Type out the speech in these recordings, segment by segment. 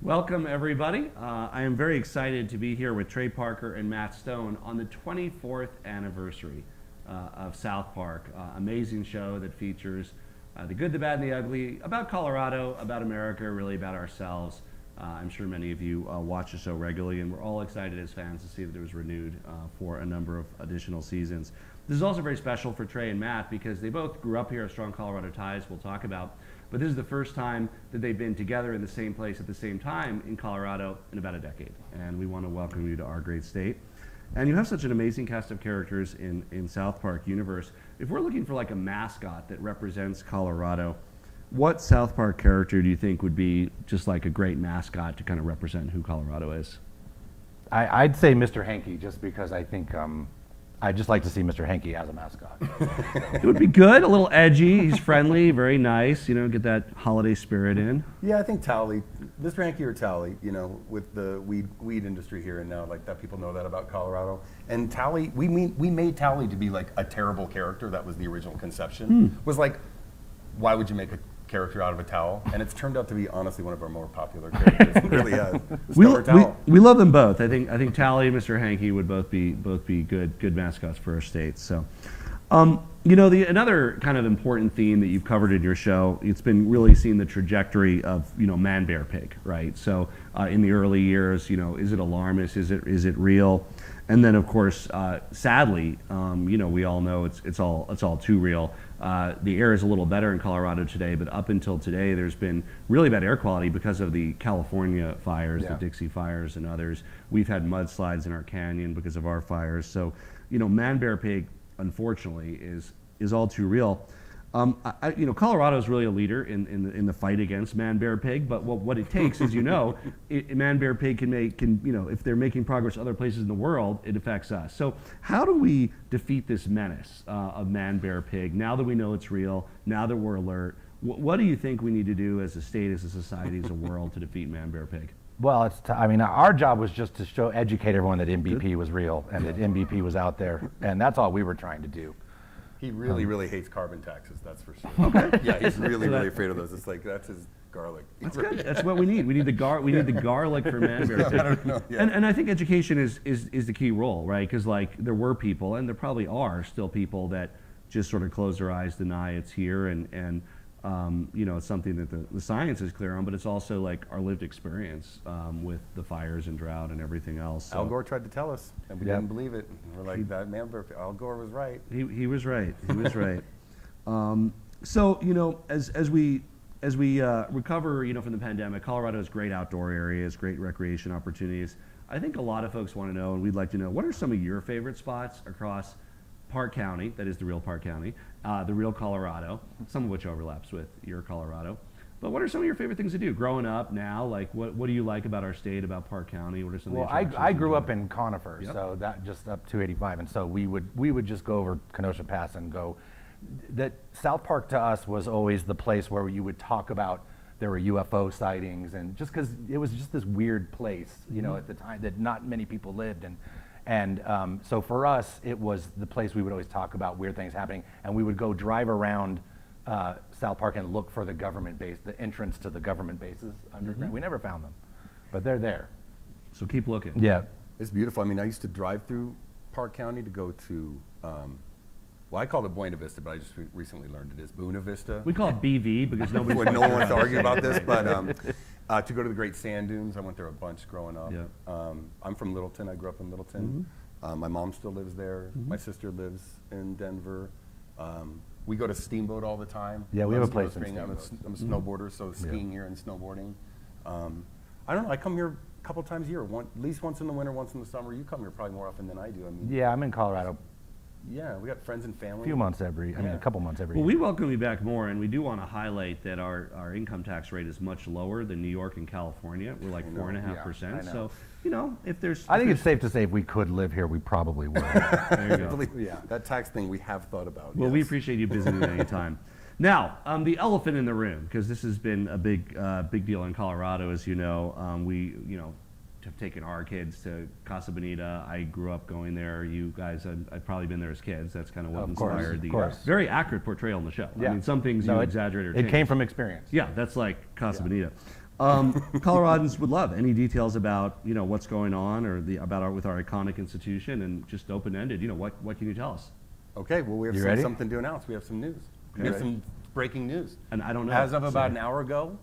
Welcome, everybody. I am very excited to be here with Trey Parker and Matt Stone on the 24th anniversary of South Park. Amazing show that features the good, the bad, and the ugly, about Colorado, about America, really about ourselves. I'm sure many of you watch the show regularly, and we're all excited as fans to see that it was renewed for a number of additional seasons. This is also very special for Trey and Matt because they both grew up here, have strong Colorado ties we'll talk about. But this is the first time that they've been together in the same place at the same time in Colorado in about a decade. And we want to welcome you to our great state. And you have such an amazing cast of characters in South Park universe. If we're looking for like a mascot that represents Colorado, what South Park character do you think would be just like a great mascot to kind of represent who Colorado is? I'd say Mr. Hanky, just because I think I'd just like to see Mr. Hanky as a mascot. It would be good, a little edgy, he's friendly, very nice, you know, get that holiday spirit in. Yeah, I think Tally, Mr. Hanky or Tally, you know, with the weed industry here and now, like that people know that about Colorado. And Tally, we made Tally to be like a terrible character. That was the original conception. Was like, why would you make a character out of a towel? And it's turned out to be honestly one of our more popular characters. It really has. We love them both. I think Tally and Mr. Hanky would both be good mascots for our state. So, you know, another kind of important theme that you've covered in your show, it's been really seeing the trajectory of, you know, man, bear, pig, right? So in the early years, you know, is it alarmist? Is it real? And then, of course, sadly, you know, we all know it's all too real. The air is a little better in Colorado today, but up until today, there's been really bad air quality because of the California fires, the Dixie fires and others. We've had mudslides in our canyon because of our fires. So, you know, man, bear, pig, unfortunately, is all too real. You know, Colorado is really a leader in the fight against man, bear, pig. But what it takes, as you know, man, bear, pig can you know, if they're making progress other places in the world, it affects us. So how do we defeat this menace of man, bear, pig? Now that we know it's real, now that we're alert, what do you think we need to do as a state, as a society, as a world to defeat man, bear, pig? Well, I mean, our job was just to educate everyone that MVP was real and that MVP was out there, and that's all we were trying to do. He really hates carbon taxes, that's for sure. Okay. Yeah, he's really afraid of those. It's like, that's his garlic. That's good. That's what we need. We need the garlic for man, bear, pig. I don't know. Yeah. And I think education is the key role, right? Because like there were people, and there probably are still people that just sort of close their eyes, deny it's here, and you know, it's something that the science is clear on, but it's also like our lived experience with the fires and drought and everything else. So. Al Gore tried to tell us, and we didn't believe it. We're like, that man, Al Gore was right. He was right. He was right. So, you know, as we recover, you know, from the pandemic, Colorado has great outdoor areas, great recreation opportunities. I think a lot of folks want to know, and we'd like to know, what are some of your favorite spots across Park County, that is the real Park County, the real Colorado, some of which overlaps with your Colorado. But what are some of your favorite things to do growing up now? Like, what do you like about our state, about Park County? What are some of the attractions? I grew up in Conifer, so that just up 285, and so we would just go over Kenosha Pass and go. That South Park to us was always the place where you would talk about there were UFO sightings, and just because it was just this weird place, you know, at the time that not many people lived, and so for us, it was the place we would always talk about weird things happening, and we would go drive around South Park and look for the government base, the entrance to the government bases underground. We never found them, but they're there. So keep looking. Yeah. It's beautiful. I mean, I used to drive through Park County to go to, well, I call it Buena Vista, but I just recently learned it is Buena Vista. We call it BV because no one wants to argue about this, but to go to the Great Sand Dunes. I went there a bunch growing up. Yeah. I'm from Littleton. I grew up in Littleton. My mom still lives there. My sister lives in Denver. We go to Steamboat all the time. Yeah, we have a place in Steamboat. I'm a snowboarder, so skiing here and snowboarding. I don't know. I come here a couple times a year, at least once in the winter, once in the summer. You come here probably more often than I do. I mean, yeah, I'm in Colorado. Yeah, we got friends and family. A few months I mean, a couple months every year. Well, we welcome you back more, and we do want to highlight that our income tax rate is much lower than New York and California. We're like 4.5%. So, you know, I think it's safe to say if we could live here, we probably would. There you go. Yeah, that tax thing we have thought about. Well, we appreciate you visiting anytime. Now, the elephant in the room, because this has been a big deal in Colorado, as you know. We, you know, have taken our kids to Casa Bonita. I grew up going there. You guys, I've probably been there as kids. That's kind of what inspired the very accurate portrayal in the show. Yeah. I mean, some things you exaggerate or change. It came from experience. Yeah, that's like Casa Bonita. Coloradans would love any details about what's going on or with our iconic institution, and just open ended. What can you tell us? Okay, well, we have You ready? something to announce. We have some news. We Okay. have some breaking news. And I don't know. As of about Sorry. an hour ago,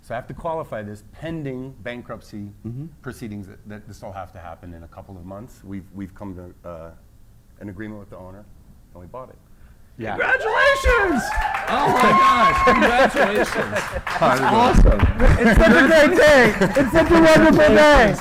so I have to qualify this, pending bankruptcy Mm-hmm. proceedings that this will have to happen in a couple of months. We've come to an agreement with the owner, and we bought it. Yeah. Congratulations! Oh my gosh! Congratulations! Awesome. It's such a great day. It's such a wonderful day.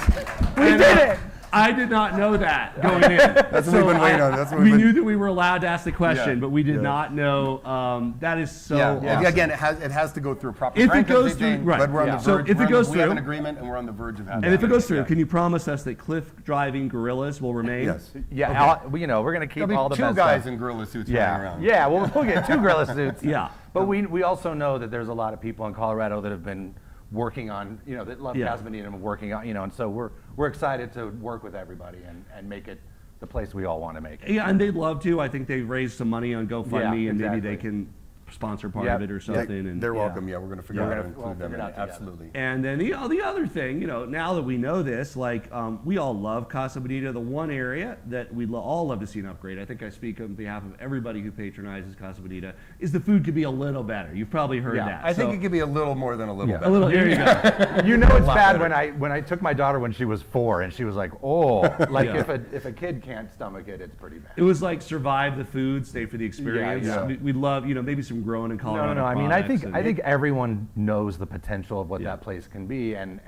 We And, did it. I did not know that going in. That's what we've been waiting on. That's what we we've been- knew that we were allowed to ask the question, Yeah, but we did yeah. not know. That is so Yeah, awesome. again, it has to go through a proper If it bankruptcy goes through- thing, right. but we're on Yeah. the So verge. if it goes we have an through- agreement, and we're on the verge of having. And if it goes through, Yeah. can you promise us that cliff driving gorillas will remain? Yes. Yeah, we're going to keep There'll be all the two best guys stuff. in gorilla suits running Yeah, around. yeah. We'll get 2 gorilla suits. Yeah. But we also know that there's a lot of people in Colorado that have been working on, that love Yeah. Casa Bonita and working on, and so we're excited to work with everybody and make it the place we all want to make it. Yeah, and they'd love to. I think they've raised some money on GoFundMe, Yeah, and maybe they exactly. can sponsor part Yep. of it or Yeah, something. And They're welcome. Yeah, we're going to figure Yeah, out how we're to gonna- we'll include them. figure it In out it. together. Absolutely. And then the other thing, now that we know this, we all love Casa Bonita. The one area that we all love to see an upgrade, I think I speak on behalf of everybody who patronizes Casa Bonita, is the food could be a little better. You've probably heard Yeah. that. I think So, it could be a little more than a little Yeah. bit. a little. Here you go. You know it's lot bad better. when I took my daughter when she was 4 and she was like, oh, like Yeah. if a kid can't stomach it, it's pretty bad. It was like survive the food, stay for the experience. yeah. We love, maybe some grown in Colorado. No. I mean, I products think and- everyone knows the potential of what Yeah. that place can be, and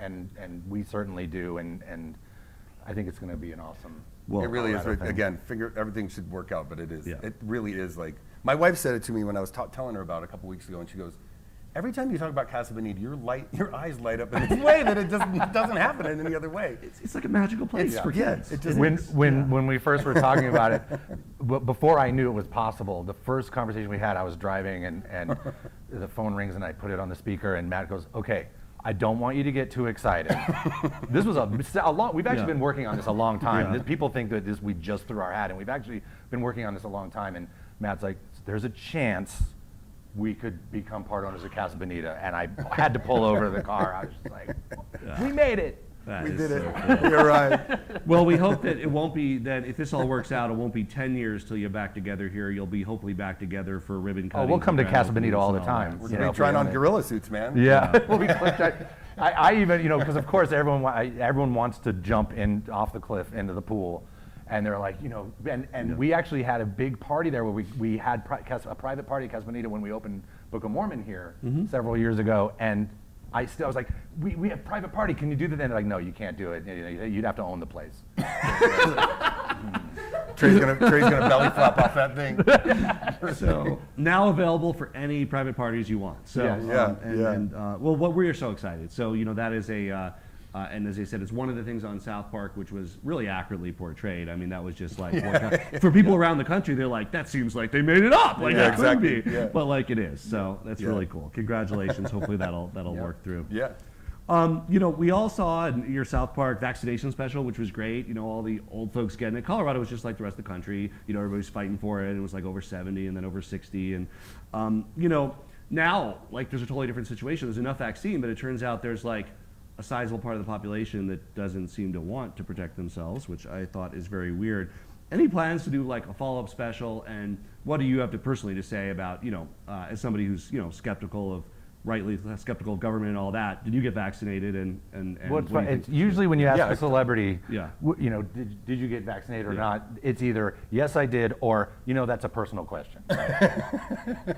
we certainly do, and I think it's going to be an awesome. Well, It really is. Colorado thing. Again, everything should work out, but it is. Yeah. It really is like, my wife said it to me when I was telling her about it a couple weeks ago, and she goes, every time you talk about Casa Bonita, your eyes light up in this way that it doesn't happen in any other way. it's like a magical place It's- for yeah, kids. it just- When we first were talking about it, before I knew it was possible, the first conversation we had, I was driving and the phone rings and I put it on the speaker and Matt goes, okay, I don't want you to get too excited. This was a long, we've actually Yeah. been working on this a long time. Yeah. People think that we just threw our hat in. We've actually been working on this a long time, and Matt's like, there's a chance we could become part owners of Casa Bonita, and I had to pull over the car. I was just like, we made it. That We is did so it. cool. You're right. Well, we hope that it won't be that if this all works out, it won't be 10 years till you're back together here. You'll be hopefully back together for ribbon Oh, cutting. we'll come to Casa Bonita all the time. We're you going know, to be trying if we on own it. gorilla suits, man. Yeah. I even, because of course everyone wants to jump in off the cliff into the pool. And they're like, and we actually had a big party there where we had a private party at Casa Bonita when we opened Book of Mormon here several years ago. And I was like, we have private party, can you do that? And they're like, no, you can't do it. You'd have to own the place. Trey's gonna belly flop off that thing. So now available for any private parties you want. So Yes. Yeah. well, we're so excited. So that is a. And as I said, it's one of the things on South Park which was really accurately portrayed. I mean, that was just like, for people around the country, they're like, that seems like they made it up. Like, Yeah, that couldn't exactly. be. Yeah. But like it is. So that's Yeah. really cool. Congratulations. Hopefully that'll work through. Yeah. We all saw in your South Park vaccination special, which was great. All the old folks getting it. Colorado was just like the rest of the country. Everybody's fighting for it. And it was like over 70 and then over 60. And, now, like, there's a totally different situation. There's enough vaccine, but it turns out there's like a sizable part of the population that doesn't seem to want to protect themselves, which I thought is very weird. Any plans to do like a follow-up special? And what do you have to personally to say about, as somebody who's, rightly skeptical of government and all that, did you get vaccinated and Well, what it's, do fun. you think? It's usually when you ask Yeah. a celebrity, Yeah. did you get vaccinated or Yeah. not? It's either yes, I did, or that's a personal question.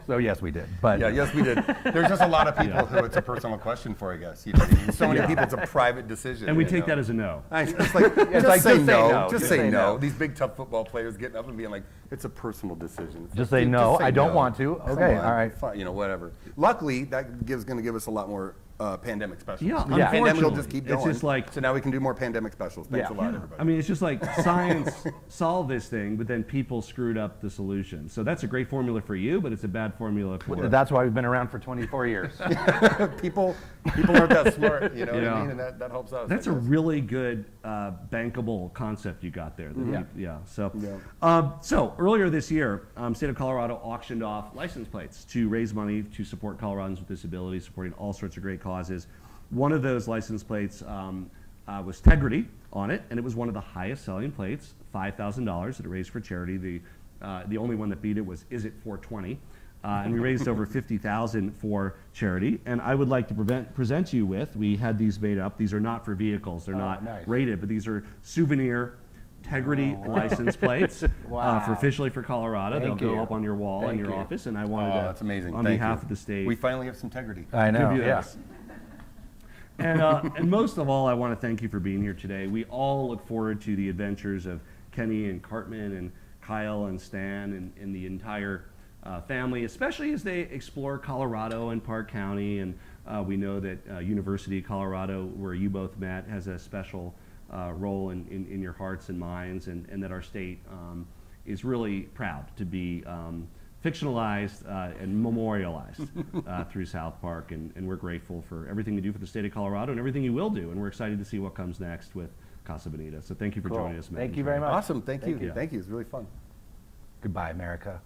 So yes, we did. But Yeah, yes, we did. There's just a lot of people who it's a personal question for, I guess. You know what I mean? So many people, it's a private decision. And we you take know? that as a no. It's like, just like, say just say no. no. Just say no. These big, tough football players getting up and being like, it's a personal decision. It's Just like, say dude, no, say I don't no. want to. Come Okay, on, all right. fine, whatever. Luckily, that is going to give us a lot more pandemic specials. Yeah, The pandemic will unfortunately. just keep It's going. just like- so now we can do more pandemic specials. Thanks Yeah. a lot, Yeah. everybody. I mean, it's just like science solved this thing, but then people screwed up the solution. So that's a great formula for you, but it's a bad formula for. that's why we've been around for 24 years. people aren't that smart, you know what Yeah. I mean? And that helps us. That's I a guess. really good bankable concept you got there. Yeah. So, Yeah. so earlier this year, state of Colorado auctioned off license plates to raise money to support Coloradans with disabilities, supporting all sorts of great causes. causes. One of those license plates was Tegrity on it, and it was one of the highest selling plates, $5,000 that it raised for charity. The only one that beat it was Is It 420? And we raised over $50,000 for charity. And I would like to present you with, we had these made up. These are not for vehicles. They're not nice. rated, but these are souvenir Tegrity license plates for officially for Colorado. Thank They'll you. go up on your wall in Thank your you. office. And I wanted Oh, to, that's amazing. on Thank behalf you. of the state, We finally have some integrity. I know, give you yeah. this. And most of all, I want to thank you for being here today. We all look forward to the adventures of Kenny and Cartman and Kyle and Stan and the entire family, especially as they explore Colorado and Park County. And we know that University of Colorado, where you both met, has a special role in your hearts and minds, and that our state is really proud to be fictionalized and memorialized through South Park, and we're grateful for everything you do for the state of Colorado and everything you will do, and we're excited to see what comes next with Casa Bonita. So thank you for Cool. joining us, Matt. Thank you very much. Awesome. Thank you. you. Thank you. It's really fun. Goodbye, America.